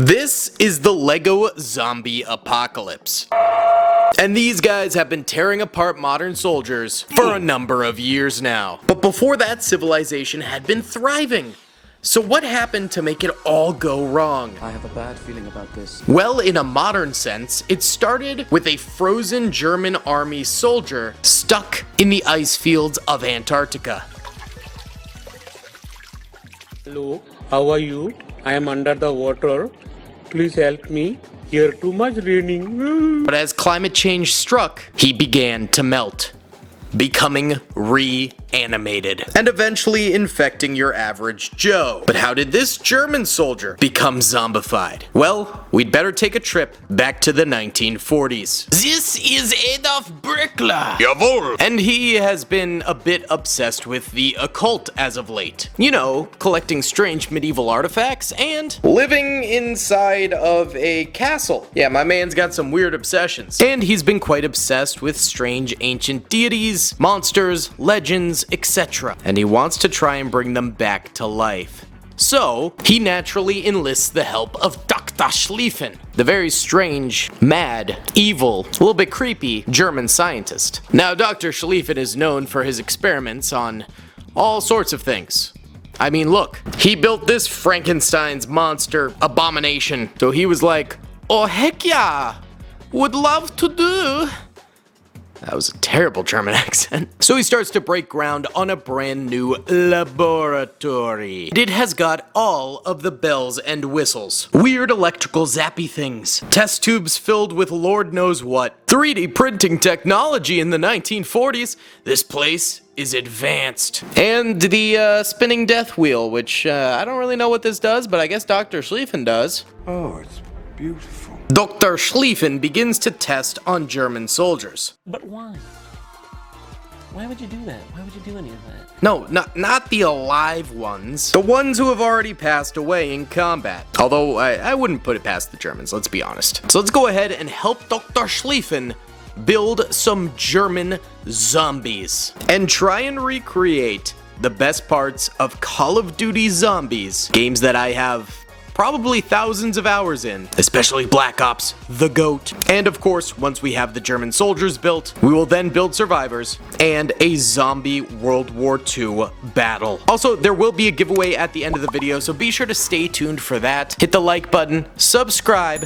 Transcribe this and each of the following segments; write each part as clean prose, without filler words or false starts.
This is the LEGO zombie apocalypse. And these guys have been tearing apart modern soldiers for a number of years now. But before that, civilization had been thriving. So what happened to make it all go wrong? I have a bad feeling about this. Well, in a modern sense, it started with a frozen German army soldier stuck in the ice fields of Antarctica. Hello, how are you? I am under the water. Please help me. Here too much raining. But as climate change struck, he began to melt, becoming reanimated, and eventually infecting your average Joe. But how did this German soldier become zombified? Well, we'd better take a trip back to the 1940s. This is Adolf Brickler. Jawohl! And he has been a bit obsessed with the occult as of late. You know, collecting strange medieval artifacts and living inside of a castle. Yeah, my man's got some weird obsessions. And he's been quite obsessed with strange ancient deities, monsters, legends, etc. And he wants to try and bring them back to life. So, he naturally enlists the help of Dr. Schlieffen, the very strange, mad, evil, a little bit creepy German scientist. Now, Dr. Schlieffen is known for his experiments on all sorts of things. I mean, look, he built this Frankenstein's monster abomination. So he was like, oh heck yeah, would love to do. That was a terrible German accent. So he starts to break ground on a brand new laboratory. It has got all of the bells and whistles. Weird electrical zappy things. Test tubes filled with Lord knows what. 3D printing technology in the 1940s. This place is advanced. And the spinning death wheel, which I don't really know what this does, but I guess Dr. Schlieffen does. Oh, it's beautiful. Dr. Schlieffen begins to test on German soldiers. But why? Why would you do that? Why would you do any of that? No, not the alive ones. The ones who have already passed away in combat. Although, I wouldn't put it past the Germans, let's be honest. So let's go ahead and help Dr. Schlieffen build some German zombies. And try and recreate the best parts of Call of Duty Zombies. Games that I have probably thousands of hours in, especially Black Ops, the GOAT. And of course, once we have the German soldiers built, we will then build survivors and a zombie World War II battle. Also, there will be a giveaway at the end of the video, so be sure to stay tuned for that. Hit the like button, subscribe,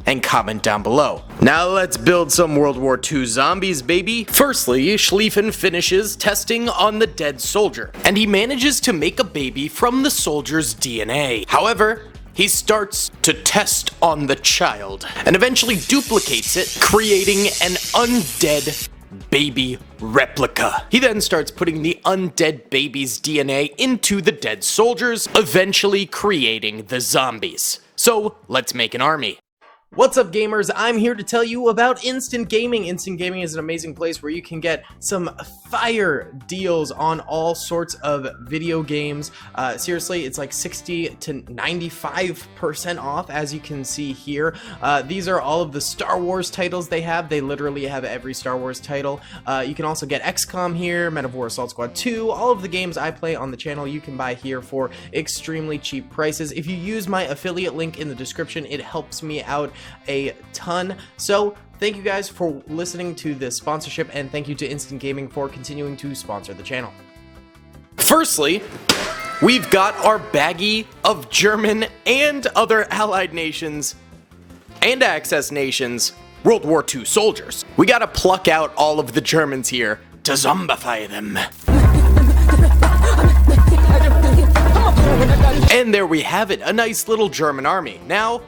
and comment down below. Now let's build some World War II zombies, baby. Firstly, Schlieffen finishes testing on the dead soldier, and he manages to make a baby from the soldier's DNA. However, he starts to test on the child and eventually duplicates it, creating an undead baby replica. He then starts putting the undead baby's DNA into the dead soldiers, eventually creating the zombies. So let's make an army. What's up, gamers? I'm here to tell you about Instant Gaming. Instant Gaming is an amazing place where you can get some fire deals on all sorts of video games. Seriously, it's like 60 to 95% off, as you can see here. These are all of the Star Wars titles they have. They literally have every Star Wars title. You can also get XCOM here, Men of War Assault Squad 2. All of the games I play on the channel you can buy here for extremely cheap prices. If you use my affiliate link in the description, it helps me out a ton. So thank you guys for listening to this sponsorship, and thank you to Instant Gaming for continuing to sponsor the channel. Firstly, we've got our baggie of German and other allied nations and Axis nations World War II soldiers. We gotta pluck out all of the Germans here to zombify them. And there we have it, a nice little German army. Now,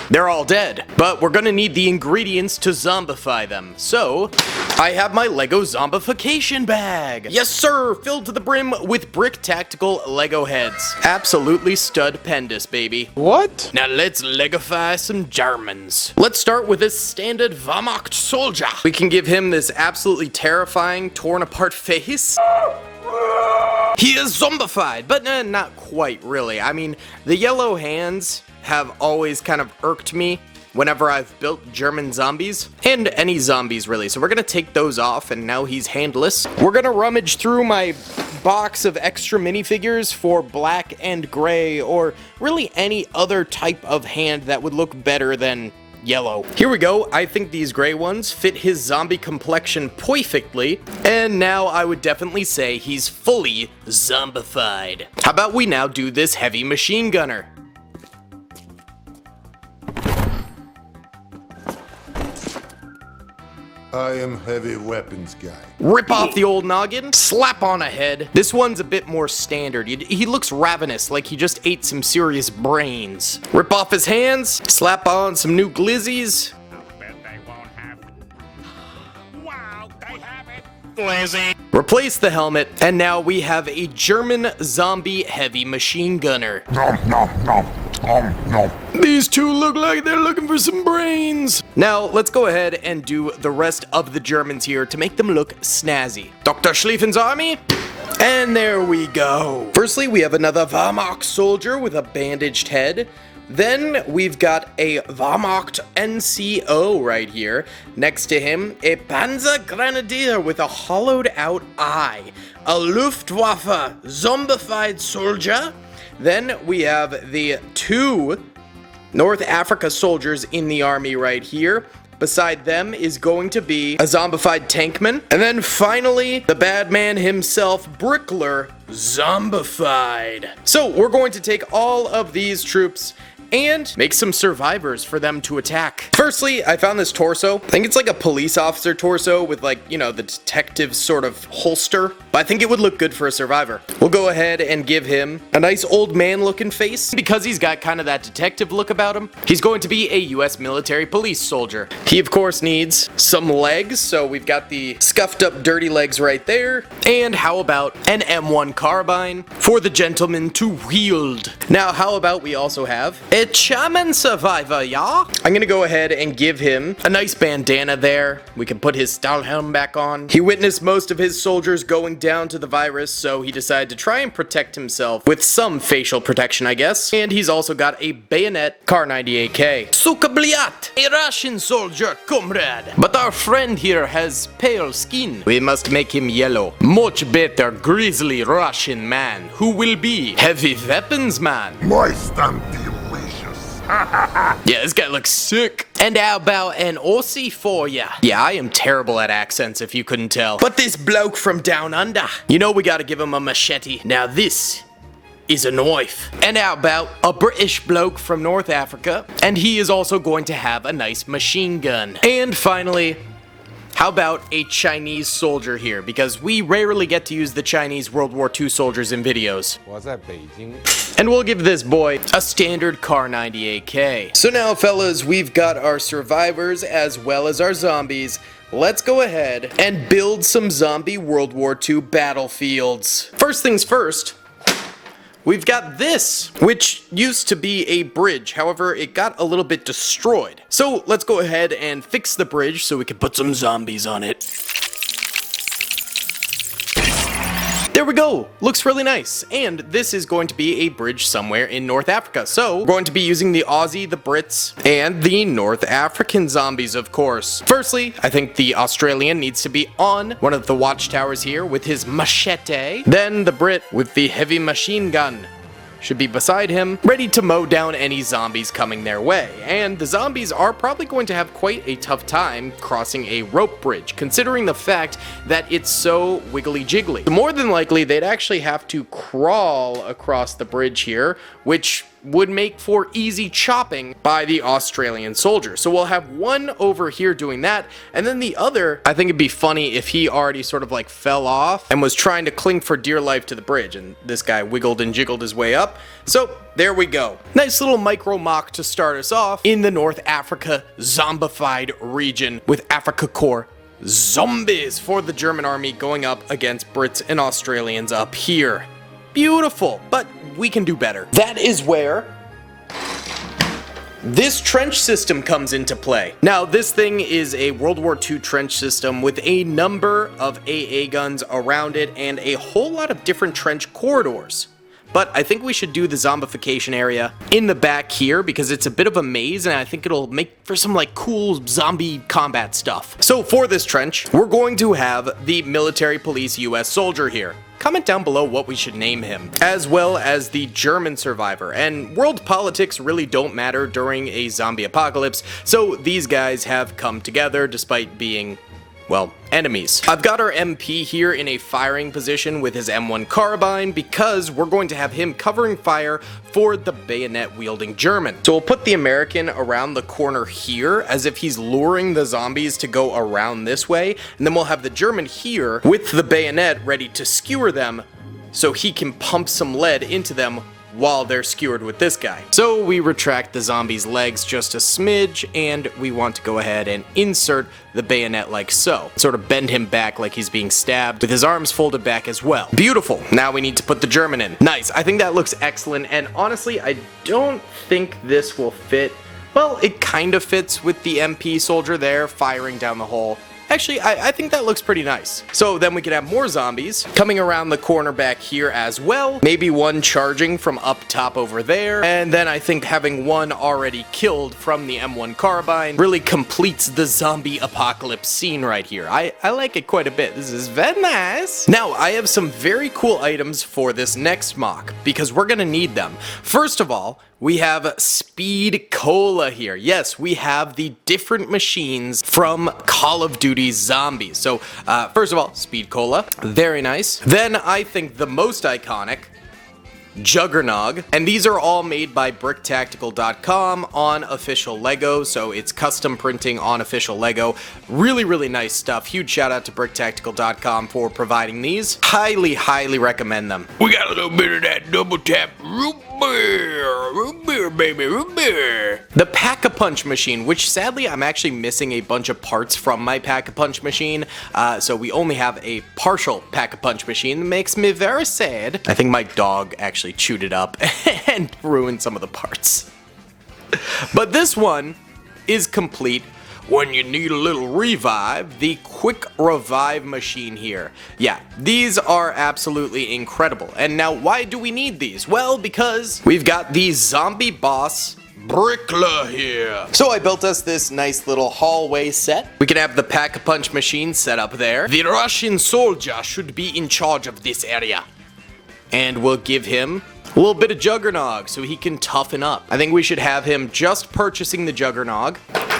they're all dead, but we're gonna need the ingredients to zombify them. So, I have my Lego zombification bag. Yes sir, filled to the brim with brick tactical Lego heads. Absolutely stupendous, baby. What? Now let's Legify some Germans. Let's start with this standard Wehrmacht soldier. We can give him this absolutely terrifying, torn apart face. He is zombified, but not quite really. I mean, the yellow hands have always kind of irked me whenever I've built German zombies, and any zombies really, so we're gonna take those off, and now he's handless. We're gonna rummage through my box of extra minifigures for black and gray, or really any other type of hand that would look better than yellow. Here we go. I think these gray ones fit his zombie complexion perfectly, and now I would definitely say he's fully zombified. How about we now do this heavy machine gunner? I am heavy weapons guy. Rip off the old noggin, slap on a head. This one's a bit more standard. He looks ravenous, like he just ate some serious brains. Rip off his hands, slap on some new glizzies. Replace the helmet, and now we have a German zombie heavy machine gunner. These two look like they're looking for some brains. Now, let's go ahead and do the rest of the Germans here to make them look snazzy. Dr. Schlieffen's army. And there we go. Firstly, we have another Wehrmacht soldier with a bandaged head. Then we've got a Wehrmacht NCO right here. Next to him, a Panzer Grenadier with a hollowed out eye. A Luftwaffe zombified soldier. Then we have the two North Africa soldiers in the army right here. Beside them is going to be a zombified tankman. And then finally, the bad man himself, Brickler, zombified. So we're going to take all of these troops and make some survivors for them to attack. Firstly, I found this torso. I think it's like a police officer torso with, like, you know, the detective sort of holster. But I think it would look good for a survivor. We'll go ahead and give him a nice old man looking face. Because he's got kind of that detective look about him, he's going to be a US military police soldier. He of course needs some legs, so we've got the scuffed up dirty legs right there. And how about an M1 carbine for the gentleman to wield? Now how about we also have a German survivor, yeah? I'm gonna go ahead and give him a nice bandana there. We can put his Stahlhelm back on. He witnessed most of his soldiers going down to the virus, so he decided to try and protect himself with some facial protection, I guess. And he's also got a bayonet Kar 98K. Suka bliat, a Russian soldier, comrade. But our friend here has pale skin. We must make him yellow. Much better grizzly Russian man who will be heavy weapons man. Moist and delicious. Yeah, this guy looks sick. And how about an Aussie for ya? Yeah, I am terrible at accents if you couldn't tell. But this bloke from down under, you know we gotta give him a machete. Now this is a knife. And how about a British bloke from North Africa? And he is also going to have a nice machine gun. And finally, how about a Chinese soldier here? Because we rarely get to use the Chinese World War II soldiers in videos. And we'll give this boy a standard Kar 98K. So now, fellas, we've got our survivors as well as our zombies. Let's go ahead and build some zombie World War II battlefields. First things first, we've got this, which used to be a bridge. However, it got a little bit destroyed. So let's go ahead and fix the bridge so we can put some zombies on it. There we go. Looks really nice. And this is going to be a bridge somewhere in North Africa. So we're going to be using the Aussie, the Brits, and the North African zombies, of course. Firstly, I think the Australian needs to be on one of the watchtowers here with his machete. Then the Brit with the heavy machine gun should be beside him, ready to mow down any zombies coming their way. And the zombies are probably going to have quite a tough time crossing a rope bridge, considering the fact that it's so wiggly jiggly. So more than likely, they'd actually have to crawl across the bridge here, which would make for easy chopping by the Australian soldier. So we'll have one over here doing that, and then the other, I think it'd be funny if he already sort of like fell off and was trying to cling for dear life to the bridge, and this guy wiggled and jiggled his way up. So there we go. Nice little micro mock to start us off in the North Africa zombified region with Africa Corps zombies for the German army going up against Brits and Australians up here. Beautiful, but we can do better. That is where this trench system comes into play. Now, this thing is a World War II trench system with a number of AA guns around it and a whole lot of different trench corridors. But I think we should do the zombification area in the back here because it's a bit of a maze and I think it'll make for some like cool zombie combat stuff. So for this trench, we're going to have the military police US soldier here. comment down below what we should name him, as well as the German survivor. And world politics really don't matter during a zombie apocalypse, so these guys have come together despite being, well, enemies. I've got our MP here in a firing position with his M1 carbine because we're going to have him covering fire for the bayonet-wielding German. So we'll put the American around the corner here as if he's luring the zombies to go around this way, and then we'll have the German here with the bayonet ready to skewer them so he can pump some lead into them while they're skewered with this guy. So we retract the zombie's legs just a smidge, and we want to go ahead and insert the bayonet like so. Sort of bend him back like he's being stabbed, with his arms folded back as well. Beautiful. Now we need to put the German in. Nice. I think that looks excellent, and honestly, I don't think this will fit. Well, it kind of fits with the MP soldier there, firing down the hole. Actually, I think that looks pretty nice. So then we can have more zombies coming around the corner back here as well. Maybe one charging from up top over there. And then I think having one already killed from the M1 carbine really completes the zombie apocalypse scene right here. I like it quite a bit. This is very nice. Now, I have some very cool items for this next mock because we're gonna need them. First of all, we have Speed Cola here. Yes, we have the different machines from Call of Duty Zombies. So, first of all, Speed Cola. Very nice. Then, I think the most iconic, Juggernog, and these are all made by BrickTactical.com on official Lego, so it's custom printing on official Lego. Really, really nice stuff. Huge shout out to BrickTactical.com for providing these. Highly, highly recommend them. We got a little bit of that double tap root beer, baby, root beer. The Pack-a-Punch machine, which sadly I'm actually missing a bunch of parts from my Pack-a-Punch machine, so we only have a partial Pack-a-Punch machine. That makes me very sad. I think my dog actually chewed it up and ruined some of the parts. But this one is complete. When you need a little revive, the Quick Revive machine here. Yeah, these are absolutely incredible. And now, why do we need these? Well, because we've got the zombie boss Brickler here. So I built us this nice little hallway set. We can have the Pack-a-Punch machine set up there. The Russian soldier should be in charge of this area. And we'll give him a little bit of Juggernog so he can toughen up. I think we should have him just purchasing the Juggernog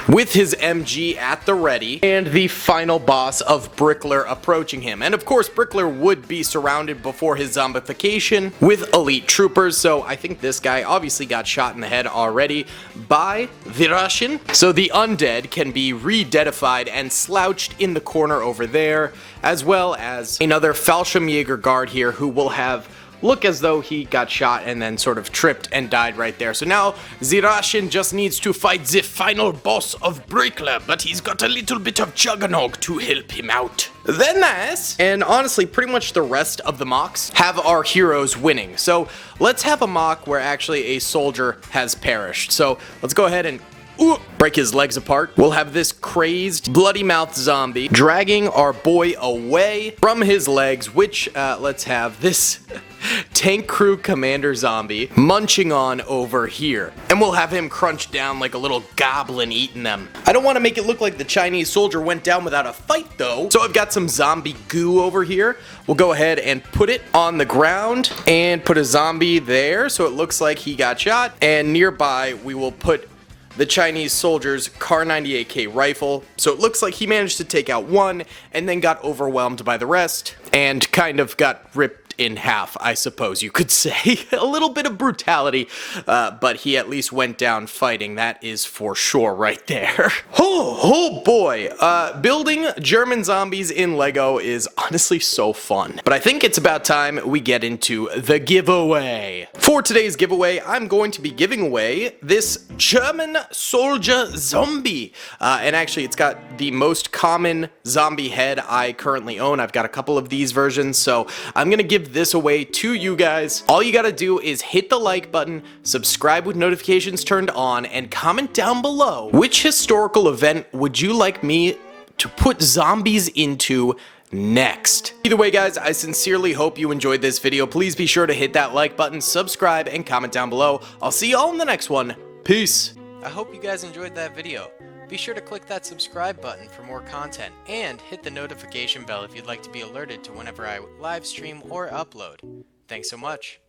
with his MG at the ready, and the final boss of Brickler approaching him. And of course, Brickler would be surrounded before his zombification with elite troopers, so I think this guy obviously got shot in the head already by the Russian. So the undead can be re-deadified and slouched in the corner over there, as well as another Fallschirmjäger guard here who will have look as though he got shot and then sort of tripped and died right there. So now the Russian just needs to fight the final boss of Brickler, but he's got a little bit of Juggernog to help him out. Then nice. And honestly, pretty much the rest of the mocks have our heroes winning. So let's have a mock where actually a soldier has perished. So let's go ahead and break his legs apart. We'll have this crazed, bloody mouth zombie dragging our boy away from his legs, which let's have this tank crew commander zombie munching on over here. And we'll have him crunch down like a little goblin eating them. I don't want to make it look like the Chinese soldier went down without a fight though. So I've got some zombie goo over here. We'll go ahead and put it on the ground and put a zombie there so it looks like he got shot. And nearby we will put the Chinese soldier's Kar 98K rifle, so it looks like he managed to take out one and then got overwhelmed by the rest and kind of got ripped in half, I suppose you could say. A little bit of brutality, but he at least went down fighting, that is for sure right there. Oh boy, building German zombies in Lego is honestly so fun. But I think it's about time we get into the giveaway. For today's giveaway, I'm going to be giving away this German soldier zombie. And actually, it's got the most common zombie head I currently own. I've got a couple of these versions, so I'm gonna give this away to you guys. All you gotta do is hit the like button, subscribe with notifications turned on, and comment down below which historical event would you like me to put zombies into next. Either way guys, I sincerely hope you enjoyed this video. Please be sure to hit that like button, subscribe, and comment down below. I'll see you all in the next one. Peace. I hope you guys enjoyed that video. Be sure to click that subscribe button for more content, and hit the notification bell if you'd like to be alerted to whenever I live stream or upload. Thanks so much.